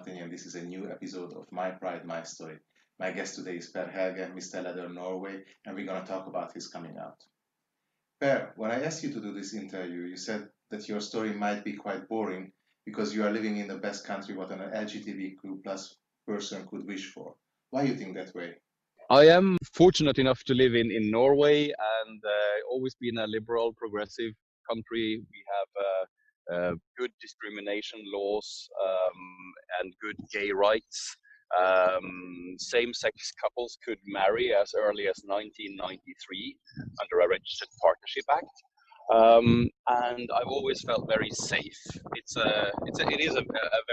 Martenyi, and this is a new episode of My Pride, My Story. My guest today is Per Helge, Mr. Leather, Norway, and we're going to talk about his coming out. Per, when I asked you to do this interview, you said that your story might be quite boring because you are living in the best country what an LGBTQ plus person could wish for. Why do you think that way? I am fortunate enough to live in Norway and always been a liberal, progressive country. We have good discrimination laws and good gay rights. Same-sex couples could marry as early as 1993 under a Registered Partnership Act. And I've always felt very safe. It is a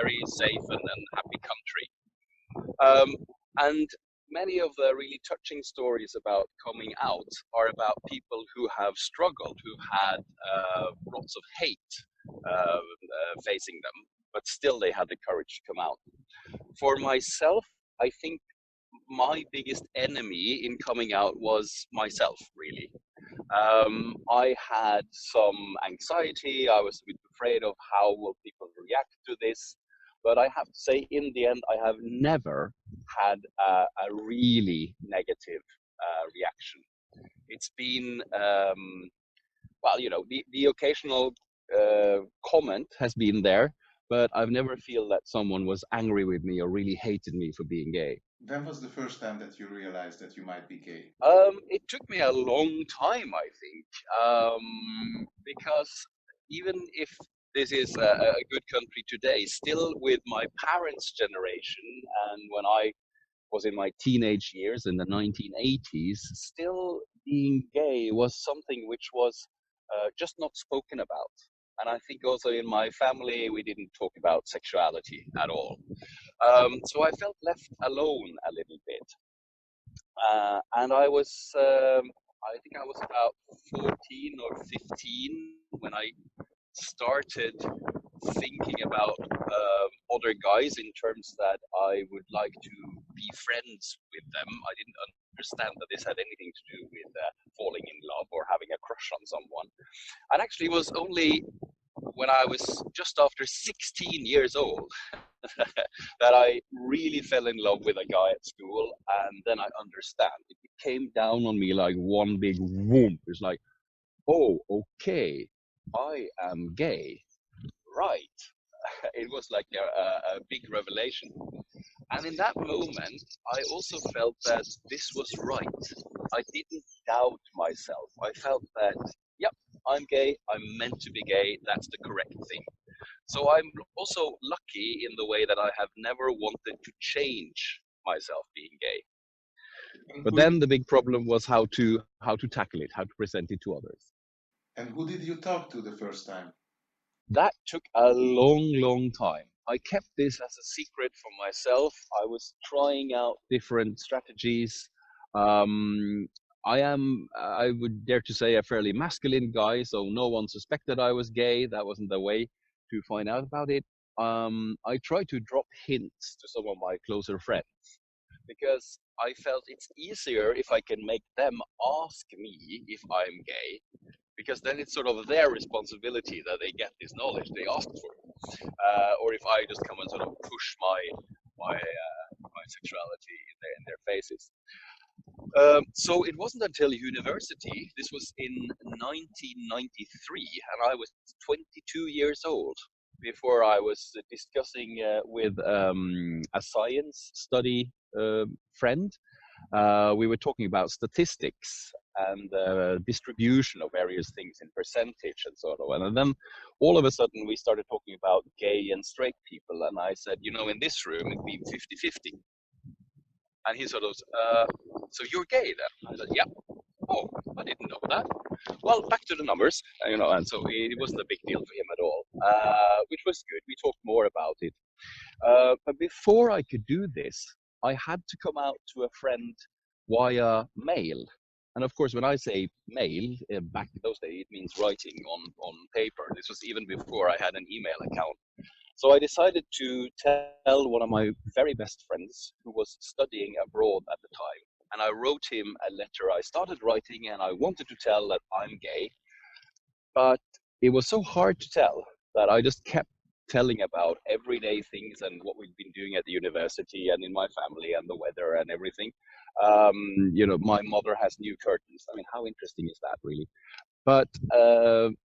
very safe and happy country. And many of the really touching stories about coming out are about people who have struggled, who've had lots of hate facing them, but still they had the courage to come out. For myself, I think my biggest enemy in coming out was myself, really. I had some anxiety. I was a bit afraid of how will people react to this. But I have to say, in the end, I have never had a really negative reaction. It's been, well, you know, the occasional comment has been there, but I've never feel that someone was angry with me or really hated me for being gay. When was the first time that you realized that you might be gay? It took me a long time, I think, because even if this is a good country today, still with my parents' generation, and when I was in my teenage years in the 1980s, still being gay was something which was just not spoken about. And I think also in my family, we didn't talk about sexuality at all. So I felt left alone a little bit. And I think I was about 14 or 15 when I started thinking about other guys in terms that I would like to be friends with them. I didn't understand that this had anything to do with falling in love or having a crush on someone. And actually it was only when I was just after 16 years old that I really fell in love with a guy at school, and then I understand. It came down on me like one big whoomp. It's like, oh, okay, I am gay, right? It was like a big revelation. And in that moment, I also felt that this was right. I didn't doubt myself. I felt that, yep, I'm gay, I'm meant to be gay, that's the correct thing. So I'm also lucky in the way that I have never wanted to change myself being gay. But then the big problem was how to tackle it, how to present it to others. And who did you talk to the first time? That took a long time. I kept this as a secret for myself. I was trying out different strategies. I would dare to say, a fairly masculine guy, so no one suspected I was gay. That wasn't the way to find out about it. I tried to drop hints to some of my closer friends because I felt it's easier if I can make them ask me if I'm gay, because then it's sort of their responsibility that they get this knowledge they asked for, or if I just come and sort of push my sexuality in their faces. So it wasn't until university, this was in 1993, and I was 22 years old, before I was discussing with a science study friend. We were talking about statistics and distribution of various things in percentage and so on. And then all of a sudden we started talking about gay and straight people. And I said, you know, in this room it'd be 50-50. And he sort of, so you're gay then? I said, yeah. Oh, I didn't know that. Well, back to the numbers, you know, and so it wasn't a big deal for him at all, which was good. We talked more about it. But before I could do this, I had to come out to a friend via mail. And of course, when I say mail, back in those days, it means writing on paper. This was even before I had an email account. So I decided to tell one of my very best friends who was studying abroad at the time. And I wrote him a letter. I started writing and I wanted to tell that I'm gay. But it was so hard to tell that I just kept telling about everyday things and what we've been doing at the university and in my family and the weather and everything. My mother has new curtains. I mean, how interesting is that, really? But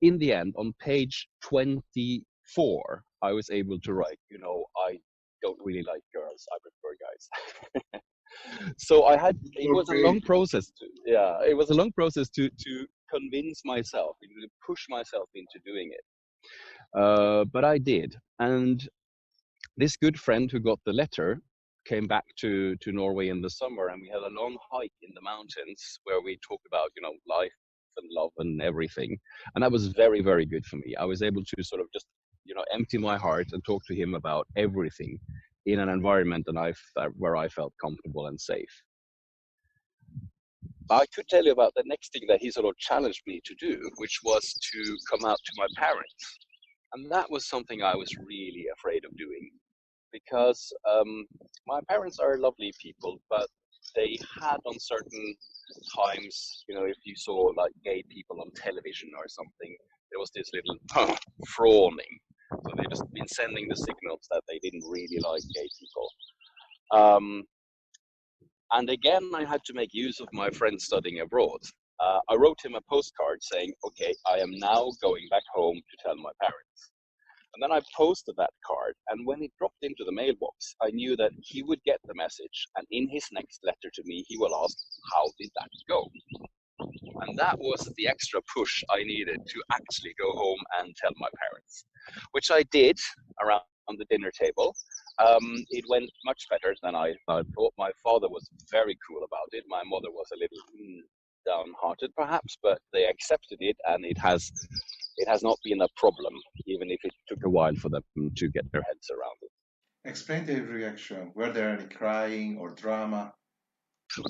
in the end, on page 24, I was able to write, I don't really like girls. I prefer guys. So it was a Okay. long process it was a long process to convince myself, to push myself into doing it. But I did. And this good friend who got the letter came back to Norway in the summer, and we had a long hike in the mountains where we talked about, life and love and everything. And that was very, very good for me. I was able to sort of just, empty my heart and talk to him about everything in an environment where I felt comfortable and safe. I could tell you about the next thing that he sort of challenged me to do, which was to come out to my parents. And that was something I was really afraid of doing because my parents are lovely people, but they had on certain times, if you saw like gay people on television or something, there was this little frawning. So they just been sending the signals that they didn't really like gay people. And again, I had to make use of my friend studying abroad. I wrote him a postcard saying, okay, I am now going back home to tell my parents. And then I posted that card. And when it dropped into the mailbox, I knew that he would get the message. And in his next letter to me, he will ask, how did that go? And that was the extra push I needed to actually go home and tell my parents, which I did around the dinner table. It went much better than I thought. My father was very cool about it. My mother was a little downhearted, perhaps, but they accepted it, and it has not been a problem, even if it took a while for them to get their heads around it. Explain the reaction. Were there any crying or drama?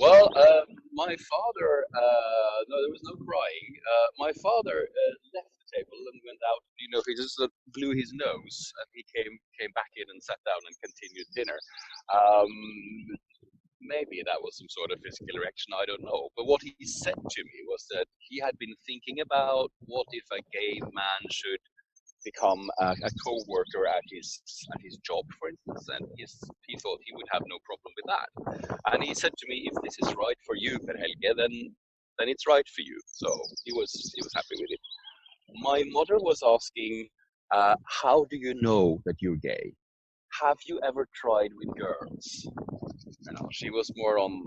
Well, my father, no, there was no crying. My father left the table and went out. He just blew his nose, and he came back in and sat down and continued dinner. Um, Maybe that was some sort of physical reaction. I don't know. But what he said to me was that he had been thinking about what if a gay man should become a co-worker at his job, for instance, and he thought he would have no problem with that. And he said to me, "If this is right for you, Per Helge, then it's right for you." So he was happy with it. My mother was asking, "How do you know that you're gay? Have you ever tried with girls?" She was more on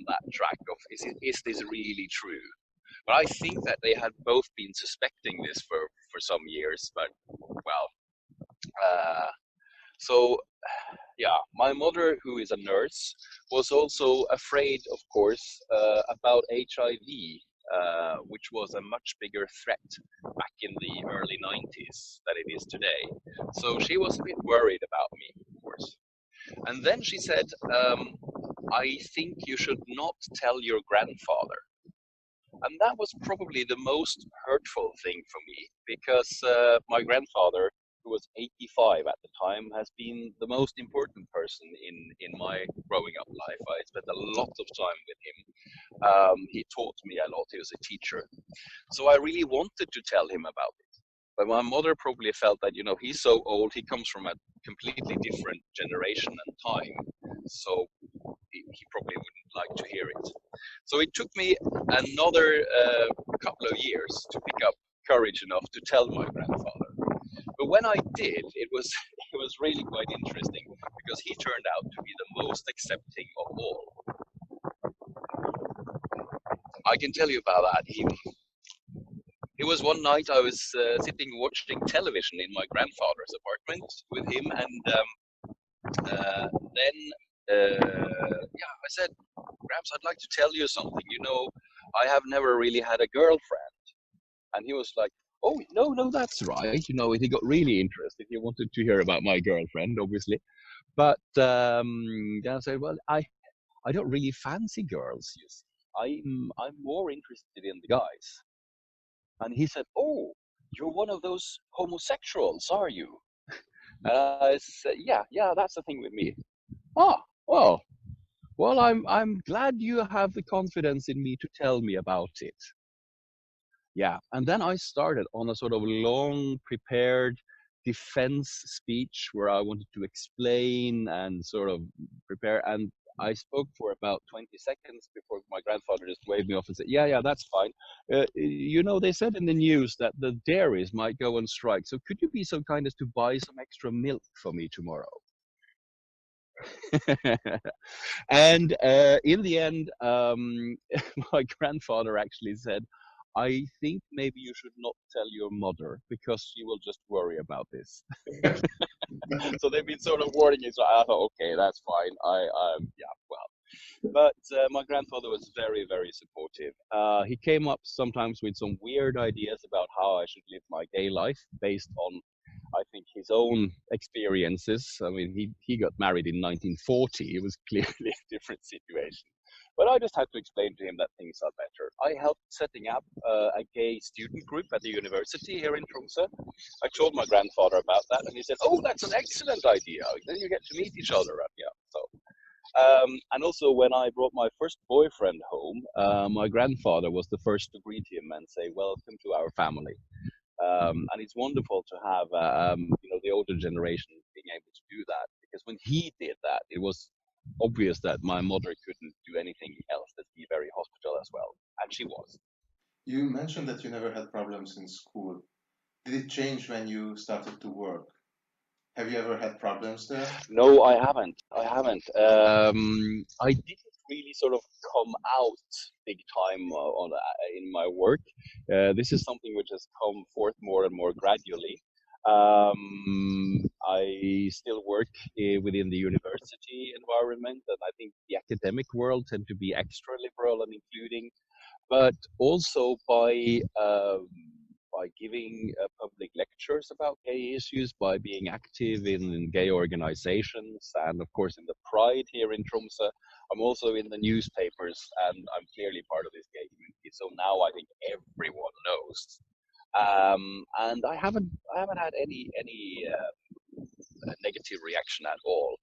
that track of is this really true? But I think that they had both been suspecting this for some years, but well, uh, so yeah, my mother, who is a nurse, was also afraid, of course, about HIV, which was a much bigger threat back in the early 90s than it is today. So she was a bit worried about me, of course. And then she said, I think you should not tell your grandfather. And that was probably the most hurtful thing for me because my grandfather, who was 85 at the time, has been the most important person in my growing up life. I spent a lot of time with him. He taught me a lot. He was a teacher. So I really wanted to tell him about it. But my mother probably felt that, he's so old, he comes from a completely different generation and time. So he probably wouldn't like to hear it. So it took me another couple of years to pick up courage enough to tell my grandfather. But when I did, it was it was really quite interesting because he turned out to be the most accepting of all. I can tell you about that. It was one night I was sitting watching television in my grandfather's apartment with him, and then I said, "Gramps, I'd like to tell you something. I have never really had a girlfriend." And he was like, "Oh, no, no, that's right." He got really interested. He wanted to hear about my girlfriend, obviously. But I said, "Well, I don't really fancy girls, you see. I'm more interested in the guys." And he said, "Oh, you're one of those homosexuals, are you?" And I said, "Yeah, that's the thing with me." "Ah, well, I'm glad you have the confidence in me to tell me about it." Yeah, and then I started on a sort of long prepared defense speech where I wanted to explain and sort of prepare. And I spoke for about 20 seconds before my grandfather just waved me off and said, yeah, that's fine. They said in the news that the dairies might go on strike. So could you be so kind as to buy some extra milk for me tomorrow? And in the end, my grandfather actually said, I think maybe you should not tell your mother because she will just worry about this. So they've been sort of warning you. So I thought, okay, that's fine. Yeah, well. But my grandfather was very, very supportive. He came up sometimes with some weird ideas about how I should live my gay life based on, I think, his own experiences. I mean, he got married in 1940. It was clearly a different situation. But I just had to explain to him that things are better. I helped setting up a gay student group at the university here in Tromsø. I told my grandfather about that, and he said, "Oh, that's an excellent idea. Then you get to meet each other." Yeah, so. And also, when I brought my first boyfriend home, my grandfather was the first to greet him and say, "Welcome to our family." And it's wonderful to have, the older generation being able to do that, because when he did that, it was obvious that my mother couldn't do anything else than be very hospital as well, and she was. You mentioned that you never had problems in school. Did it change when you started to work? Have you ever had problems there? No, I haven't. I haven't. I didn't really sort of come out big time in my work. This is something which has come forth more and more gradually. I still work within the university environment, and I think the academic world tend to be extra liberal and including, but also by giving public lectures about gay issues, by being active in gay organizations, and of course in the Pride here in Tromsø. I'm also in the newspapers, and I'm clearly part of this gay community. So now I think everyone knows, and I haven't had any negative reaction at all.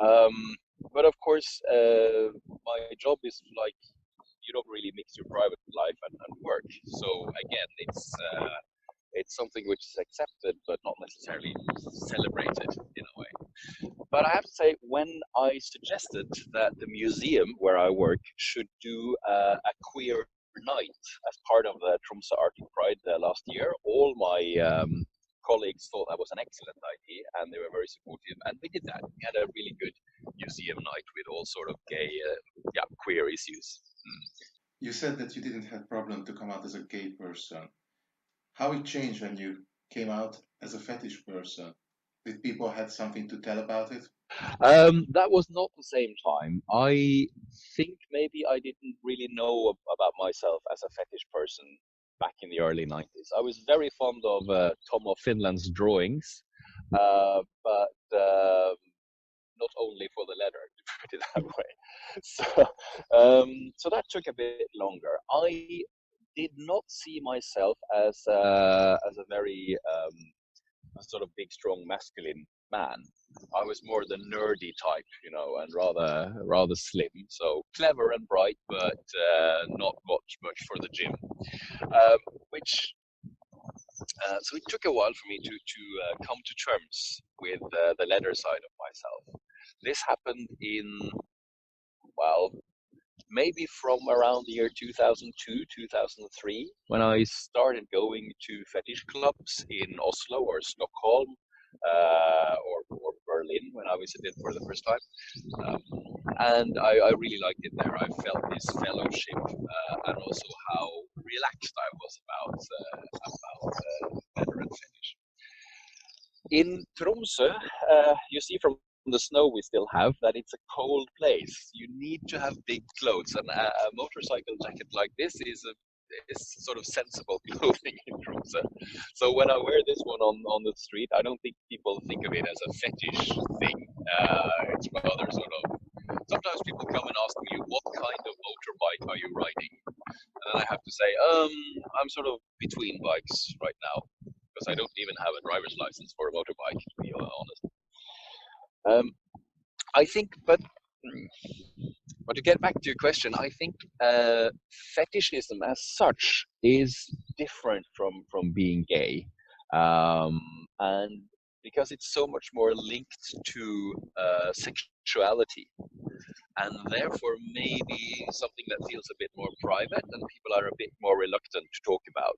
Um, but of course, my job is like you don't really mix your private life and work. So again, it's something which is accepted but not necessarily celebrated in a way. But I have to say, when I suggested that the museum where I work should do a queer night as part of the Tromsø Arctic Pride last year, all my colleagues thought that was an excellent idea, and they were very supportive. And we did that. We had a really good museum night with all sort of gay, queer issues. You said that you didn't have problem to come out as a gay person. How it changed when you came out as a fetish person? Did people had something to tell about it? That was not the same time. I think maybe I didn't really know about myself as a fetish person back in the early 90s. I was very fond of Tom of Finland's drawings, but not only for the letter, to put it that way. So that took a bit longer. I did not see myself as a very a sort of big, strong, masculine man. I was more the nerdy type, and rather slim. So clever and bright, but not much for the gym. Which so it took a while for me to come to terms with the leather side of myself. This happened in, well, maybe from around the year 2002, 2003, when I started going to fetish clubs in Oslo or Stockholm, or Berlin when I visited for the first time. Um, and I really liked it there. I felt this fellowship, and also how relaxed I was about leather and fetish. In Tromsø, you see from the snow we still have that it's a cold place. You need to have big clothes, and a motorcycle jacket like this is sort of sensible clothing in Tromsø. So when I wear this one on the street, I don't think people think of it as a fetish thing. It's rather sort of. Sometimes people come and ask me, "What kind of motorbike are you riding?" And then I have to say, I'm sort of between bikes right now because I don't even have a driver's license for a motorbike, to be honest. I think, but to get back to your question, I think fetishism as such is different from being gay, and because it's so much more linked to sexuality, and therefore maybe something that feels a bit more private and people are a bit more reluctant to talk about.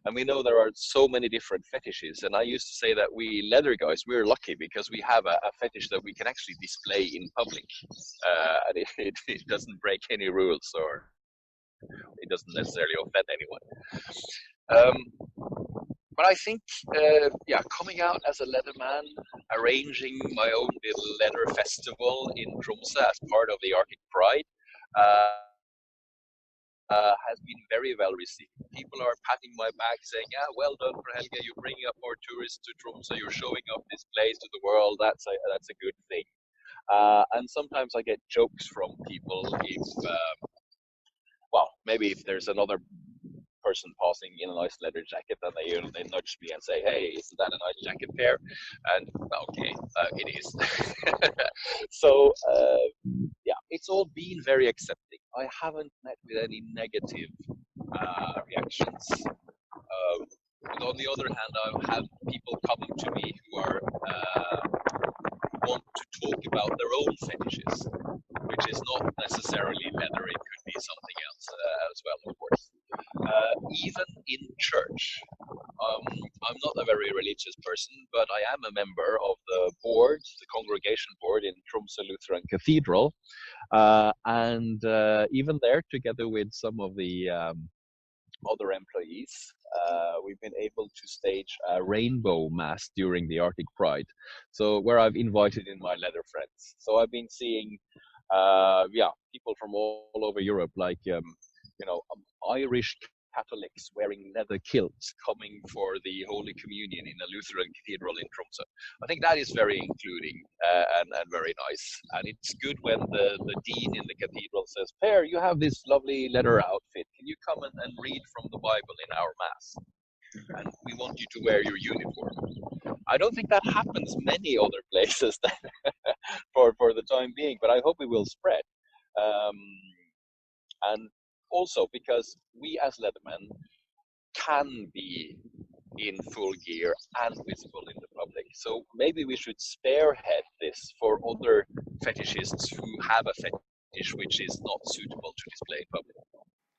And we know there are so many different fetishes. And I used to say that we leather guys, we're lucky because we have a fetish that we can actually display in public. And it doesn't break any rules, or it doesn't necessarily offend anyone. But I think, yeah, coming out as a leatherman, arranging my own little leather festival in Tromsø as part of the Arctic Pride, has been very well received. People are patting my back saying, yeah, well done, Per Helge, you're bringing up more tourists to Tromsø, you're showing off this place to the world, that's a good thing. And sometimes I get jokes from people if, well, maybe if there's another person passing in a nice leather jacket, and they nudge me and say, hey, isn't that a nice jacket, Per? And okay, it is. So yeah, it's all been very accepting. I haven't met with any negative reactions. But on the other hand, I've had people come to me who are want to talk about their own fetishes, which is not necessarily leather. It could be something else as well, of course. Even in church, I'm not a very religious person, but I am a member of the board, the congregation board in Tromsø Lutheran Cathedral, and even there, together with some of the other employees, we've been able to stage a rainbow mass during the Arctic Pride. So where I've invited in my leather friends. So I've been seeing, yeah, people from all over Europe, like Irish Catholics wearing leather kilts coming for the Holy Communion in a Lutheran cathedral in Tromsø. I think that is very including and very nice. And it's good when the dean in the cathedral says, Per, you have this lovely leather outfit. Can you come and read from the Bible in our Mass? And we want you to wear your uniform. I don't think that happens many other places for the time being, but I hope it will spread. And also because we as leathermen can be in full gear and visible in the public. So maybe we should spearhead this for other fetishists who have a fetish which is not suitable to display in public.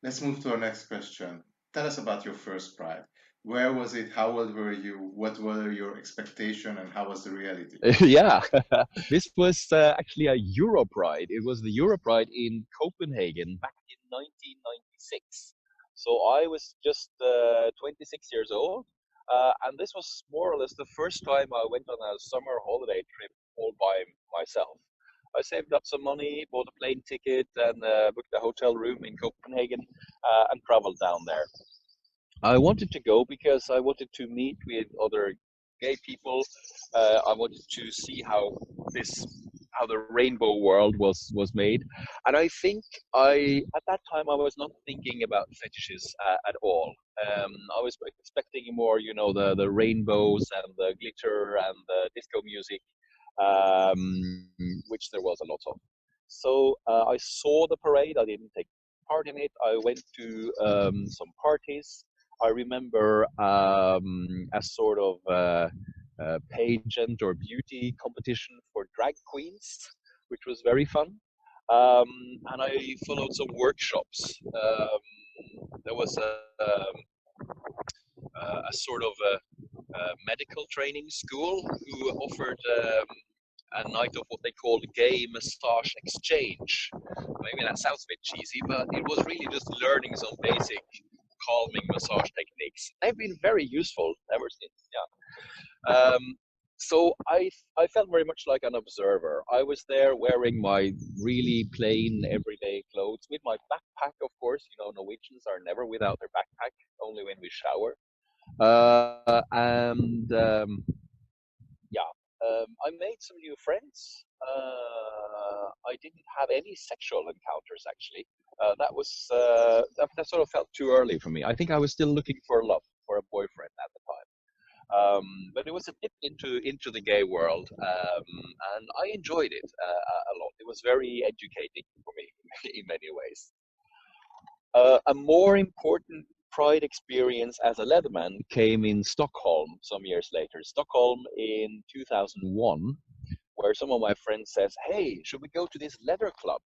Let's move to our next question. Tell us about your first Pride. Where was it? How old were you? What were your expectations, and how was the reality? Yeah, this was actually a Europride. It was the Europride in Copenhagen back in 1996. So I was just 26 years old, and this was more or less the first time I went on a summer holiday trip all by myself. I saved up some money, bought a plane ticket, and booked a hotel room in Copenhagen, and traveled down there. I wanted to go because I wanted to meet with other gay people. I wanted to see how the rainbow world was made, and I think at that time I was not thinking about fetishes at all. I was expecting more, the rainbows and the glitter and the disco music, which there was a lot of. So I saw the parade. I didn't take part in it. I went to some parties. I remember a sort of pageant or beauty competition for drag queens, which was very fun. And I followed some workshops. There was a sort of a medical training school who offered a night of what they called gay massage exchange. Maybe that sounds a bit cheesy, but it was really just learning some basic calming massage techniques. They've been very useful ever since. Yeah. So I felt very much like an observer. I was there wearing my really plain everyday clothes with my backpack, of course. Norwegians are never without their backpack, only when we shower. And yeah, I made some new friends. I didn't have any sexual encounters actually. That sort of felt too early for me. I think I was still looking for love, for a boyfriend at the time. But it was a dip into the gay world, and I enjoyed it a lot. It was very educating for me in many ways. A more important Pride experience as a Leatherman came in Stockholm some years later. Stockholm in 2001, where some of my friends says, "Hey, should we go to this leather club?"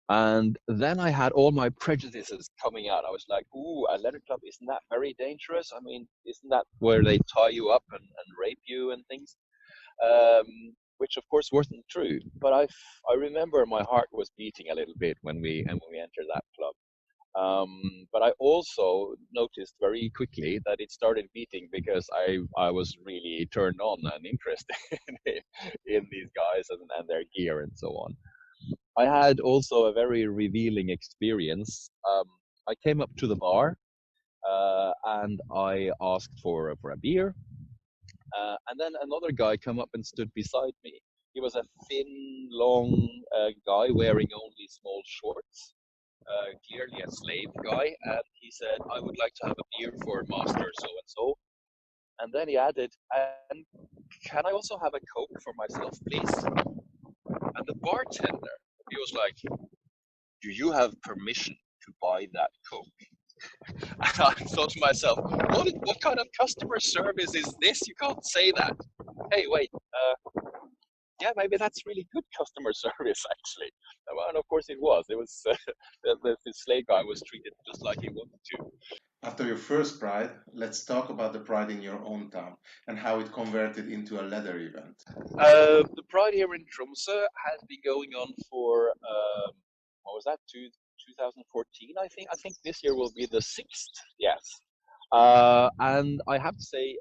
And then I had all my prejudices coming out. I was like, "Ooh, a leather club, isn't that very dangerous? I mean, isn't that where they tie you up and rape you and things?" Which of course wasn't true. But I remember my heart was beating a little bit when we entered that club. But I also noticed very quickly that it started beating because I was really turned on and interested in these guys and their gear and so on. I had also a very revealing experience. I came up to the bar and I asked for a beer, and then another guy come up and stood beside me. He was a thin, long guy wearing only small shorts, clearly a slave guy, and he said, "I would like to have a beer for Master so and so." And then he added, "And can I also have a Coke for myself, please?" And the bartender, he was like, "Do you have permission to buy that Coke?" And I thought to myself, what kind of customer service is this? You can't say that. Hey, wait, yeah, maybe that's really good customer service, actually. Well, and of course it was. It was the slave guy was treated just like he wanted to. After your first Pride, let's talk about the Pride in your own town and how it converted into a leather event. The Pride here in Tromsø has been going on for what was that? 2014, I think. I think this year will be the sixth. Yes, and I have to say,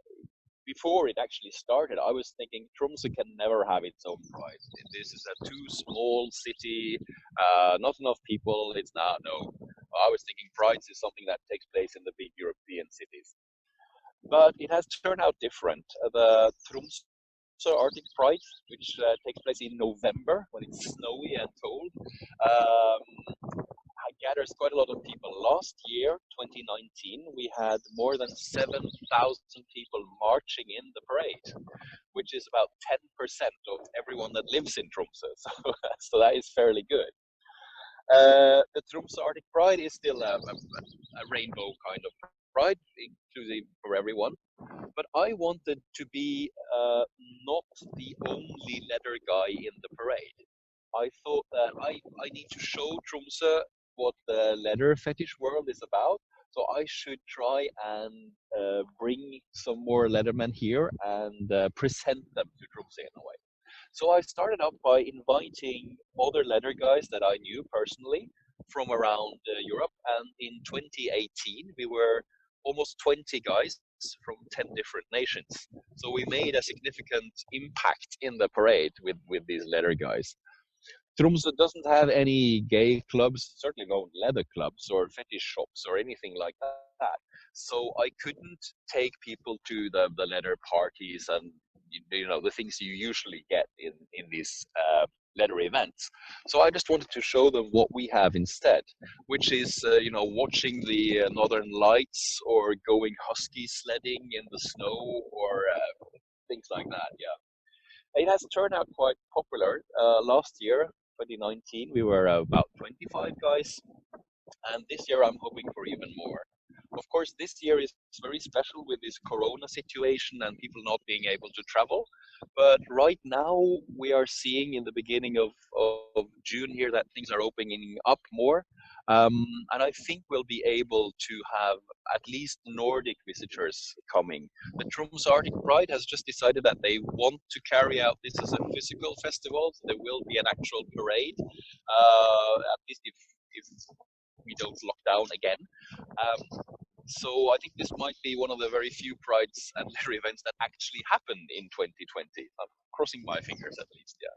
before it actually started, I was thinking Tromsø can never have its own Pride. This is a too small city, not enough people. It's not, no. I was thinking Pride is something that takes place in the big European cities. But it has turned out different. The Tromsø Arctic Pride, which takes place in November when it's snowy and cold, gathers quite a lot of people. Last year, 2019, we had more than 7,000 people marching in the parade, which is about 10% of everyone that lives in Tromsø. So that is fairly good. The Tromsø Arctic Pride is still a rainbow kind of pride, inclusive for everyone. But I wanted to be not the only leather guy in the parade. I thought that I need to show Tromsø what the leather fetish world is about. So I should try and bring some more leathermen here and present them to Tromsø in a way. So I started up by inviting other leather guys that I knew personally from around Europe. And in 2018, we were almost 20 guys from 10 different nations. So we made a significant impact in the parade with these leather guys. Tromsø doesn't have any gay clubs, certainly no leather clubs or fetish shops or anything like that. So I couldn't take people to the leather parties and the things you usually get in these leather events. So I just wanted to show them what we have instead, which is watching the Northern Lights or going husky sledding in the snow or things like that. Yeah. It has turned out quite popular. Last year, 2019, we were about 25 guys, and this year I'm hoping for even more. Of course, this year is very special with this corona situation and people not being able to travel. But right now, we are seeing in the beginning of June here that things are opening up more. And I think we'll be able to have at least Nordic visitors coming. The Tromsø Arctic Pride has just decided that they want to carry out this as a physical festival. So there will be an actual parade, at least if we don't lock down again. So I think this might be one of the very few prides and leather events that actually happened in 2020. I'm crossing my fingers at least, yeah.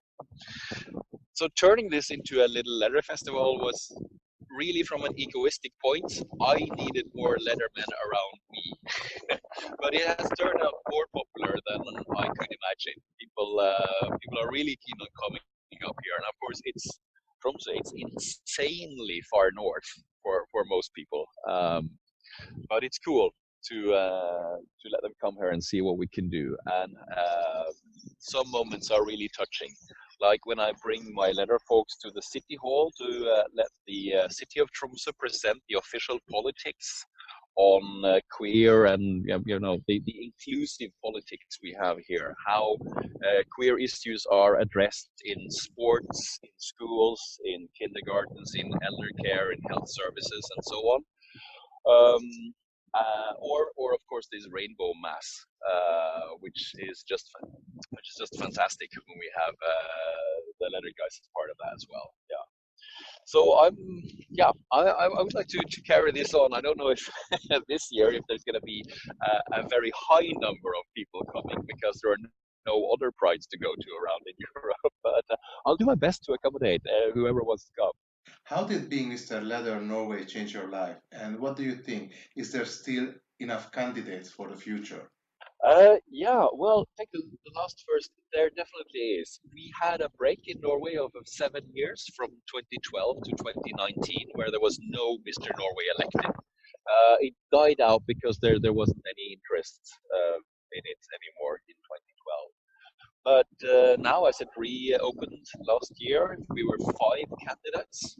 So turning this into a little leather festival was really from an egoistic point. I needed more leathermen around me. But it has turned out more popular than I could imagine. People are really keen on coming up here. And of course, it's Tromsø, it's insanely far north for most people. But it's cool to let them come here and see what we can do. And some moments are really touching, like when I bring my leather folks to the city hall to let the city of Tromsø present the official politics on queer and the inclusive politics we have here, how queer issues are addressed in sports, in schools, in kindergartens, in elder care, in health services, and so on. Um, or of course this rainbow mass, which is just fantastic when we have the leather guys as part of that as well. Yeah. So I would like to carry this on. I don't know if this year if there's going to be a very high number of people coming because there are no other prides to go to around in Europe. But I'll do my best to accommodate whoever wants to come. How did being Mr. Leather Norway change your life? And what do you think? Is there still enough candidates for the future? Yeah, well, take the last first. There definitely is. We had a break in Norway of 7 years from 2012 to 2019 where there was no Mr. Norway elected. It died out because there wasn't any interest in it anymore in 2012. But now, as it reopened last year, we were five candidates.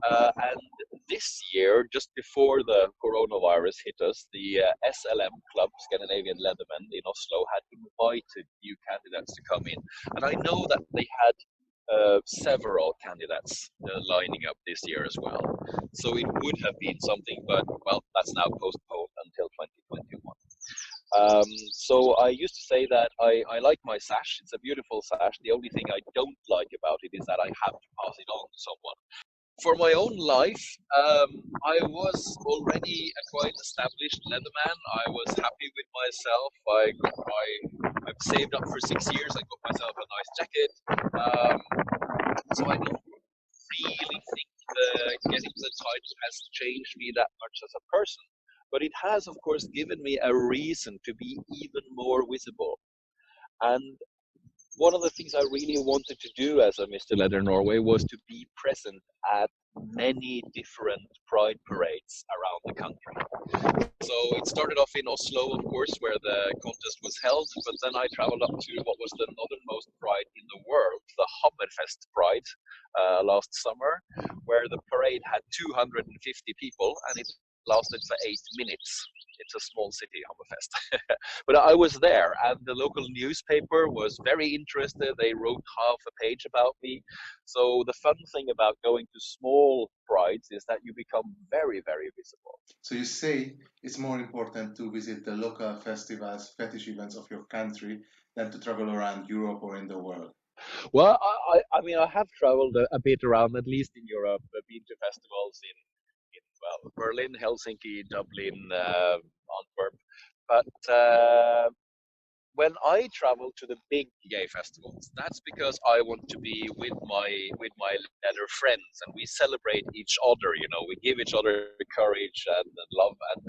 And this year, just before the coronavirus hit us, the SLM Club, Scandinavian Leathermen in Oslo, had invited new candidates to come in. And I know that they had several candidates lining up this year as well. So it would have been something, but well, that's now postponed until 2021. So I used to say that I like my sash. It's a beautiful sash. The only thing I don't like about it is that I have to pass it on to someone. For my own life, I was already a quite established leatherman. I was happy with myself. I've saved up for 6 years. I got myself a nice jacket. So I don't really think getting the title has changed me that much as a person. But it has, of course, given me a reason to be even more visible. And one of the things I really wanted to do as a Mr. Leather Norway was to be present at many different pride parades around the country. So it started off in Oslo, of course, where the contest was held, but then I traveled up to what was the northernmost pride in the world, the Hammerfest Pride, last summer, where the parade had 250 people and it lasted for 8 minutes. It's a small city, Hammerfest. But I was there, and the local newspaper was very interested. They wrote half a page about me. So the fun thing about going to small prides is that you become very, very visible. So you say it's more important to visit the local festivals, fetish events of your country than to travel around Europe or in the world. Well, I mean, I have traveled a bit around, at least in Europe. I've been to festivals in well, Berlin, Helsinki, Dublin, Antwerp. But when I travel to the big gay festivals, that's because I want to be with my leather friends, and we celebrate each other. You know, we give each other courage and love, and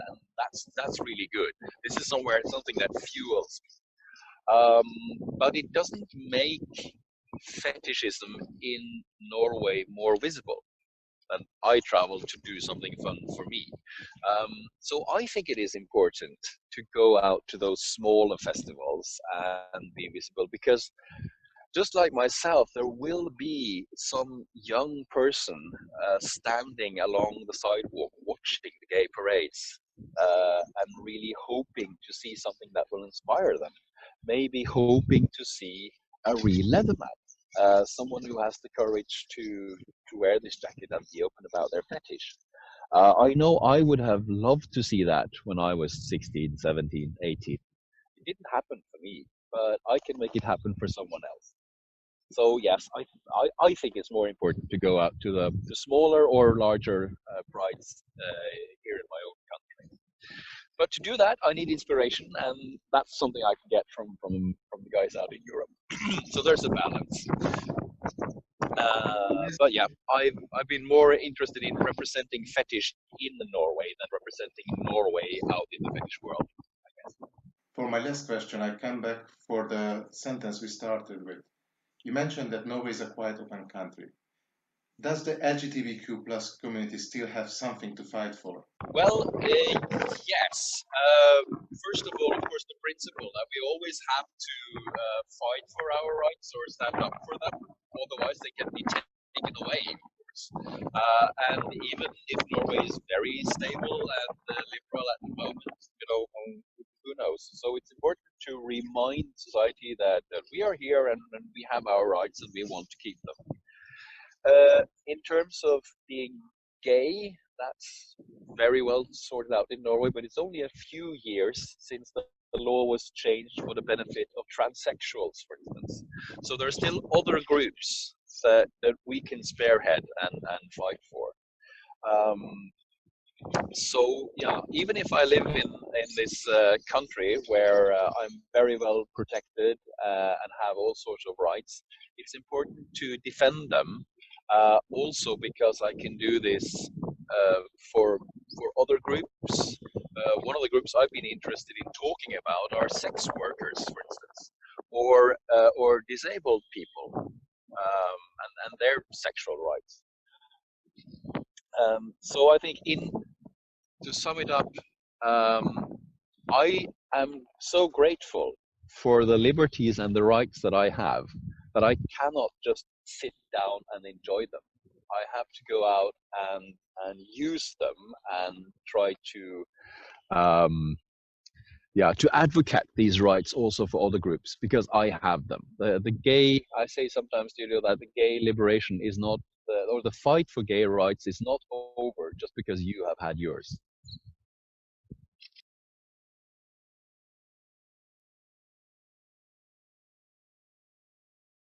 that's really good. This is something that fuels me. But it doesn't make fetishism in Norway more visible. And I travel to do something fun for me. So I think it is important to go out to those smaller festivals and be visible because just like myself, there will be some young person standing along the sidewalk watching the gay parades and really hoping to see something that will inspire them. Maybe hoping to see a real leatherman, someone who has the courage to wear this jacket and be open about their fetish. I know I would have loved to see that when I was 16, 17, 18. It didn't happen for me, but I can make it happen for someone else. So yes, I think it's more important to go out to the smaller or larger prides here in my own country. But to do that, I need inspiration, and that's something I can get from the guys out in Europe. So there's a balance. But yeah, I've been more interested in representing fetish in Norway than representing Norway out in the fetish world, I guess. For my last question, I come back for the sentence we started with. You mentioned that Norway is a quite open country. Does the LGBTQ plus community still have something to fight for? Well, yes. First of all, of course, the principle that we always have to fight for our rights or stand up for them, otherwise they can be taken away, of course. And even if Norway is very stable and liberal at the remind society that we are here and we have our rights and we want to keep them. In terms of being gay, that's very well sorted out in Norway, but it's only a few years since the law was changed for the benefit of transsexuals, for instance. So there are still other groups that we can spearhead and fight for. Um, so yeah, even if I live in this country where I'm very well protected and have all sorts of rights, it's important to defend them. Also, because I can do this for other groups. One of the groups I've been interested in talking about are sex workers, for instance, or disabled people and their sexual rights. So I think to sum it up, I am so grateful for the liberties and the rights that I have that I cannot just sit down and enjoy them. I have to go out and use them and try to to advocate these rights also for other groups because I have them. The gay, I say sometimes, Julio, that the gay liberation is not, or the fight for gay rights is not over just because you have had yours.